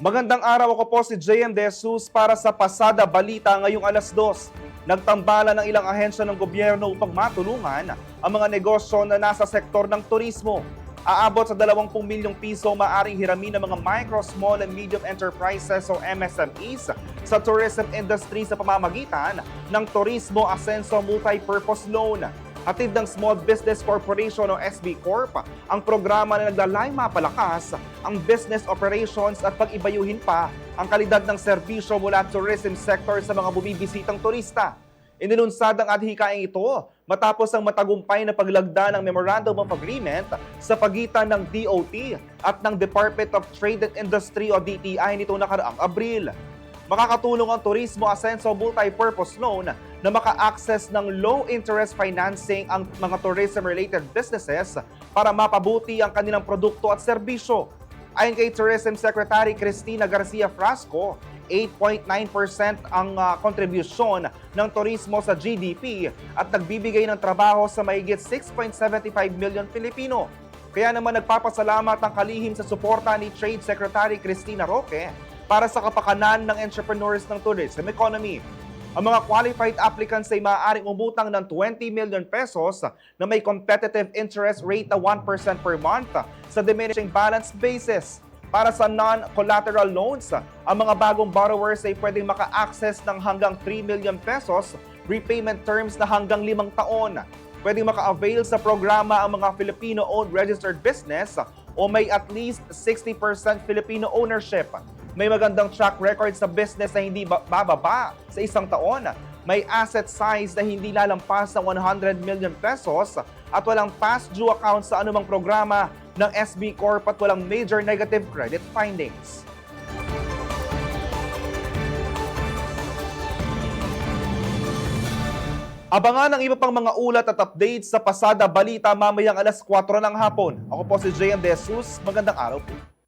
Magandang araw, ako po si JM De Jesus para sa Pasada Balita ngayong alas 2. Nagtambala ng ilang ahensya ng gobyerno upang matulungan ang mga negosyo na nasa sektor ng turismo. Aabot sa 20 milyong piso maaring hiramin ng mga micro, small and medium enterprises o MSMEs sa tourism industry sa pamamagitan ng Turismo Ascenso Multi-Purpose Loan. Hatid ng Small Business Corporation o SB Corp ang programa na naglalayong mapalakas ang business operations at pag-ibayuhin pa ang kalidad ng serbisyo mula tourism sector sa mga bumibisitang turista. Inilunsad ang adhikaing ito matapos ang matagumpay na paglagda ng Memorandum of Agreement sa pagitan ng DOT at ng Department of Trade and Industry o DTI nito nakaraang Abril. Makakatulong ang Turismo Ascenso Multi-Purpose Loan na maka-access ng low-interest financing ang mga tourism-related businesses para mapabuti ang kanilang produkto at serbisyo. Ayon kay Tourism Secretary Cristina Garcia Frasco, 8.9% ang kontribusyon ng turismo sa GDP at nagbibigay ng trabaho sa mahigit 6.75 million Pilipino. Kaya naman nagpapasalamat ang kalihim sa suporta ni Trade Secretary Cristina Roque para sa kapakanan ng entrepreneurs ng tourism economy. Ang mga qualified applicants ay maaaring umutang ng 20 million pesos na may competitive interest rate na 1% per month sa diminishing balance basis. Para sa non-collateral loans, ang mga bagong borrowers ay pwedeng maka-access ng hanggang 3 million pesos repayment terms na hanggang 5 taon. Pwedeng maka-avail sa programa ang mga Filipino-owned registered business o may at least 60% Filipino ownership. May magandang track record sa business na hindi bababa sa isang taon. May asset size na hindi lalampas ng 100 million pesos at walang past due account sa anumang programa ng SB Corp at walang major negative credit findings. Abangan ang iba pang mga ulat at updates sa Pasada Balita mamayang alas 4 ng hapon. Ako po si JM De Jesus. Magandang araw po.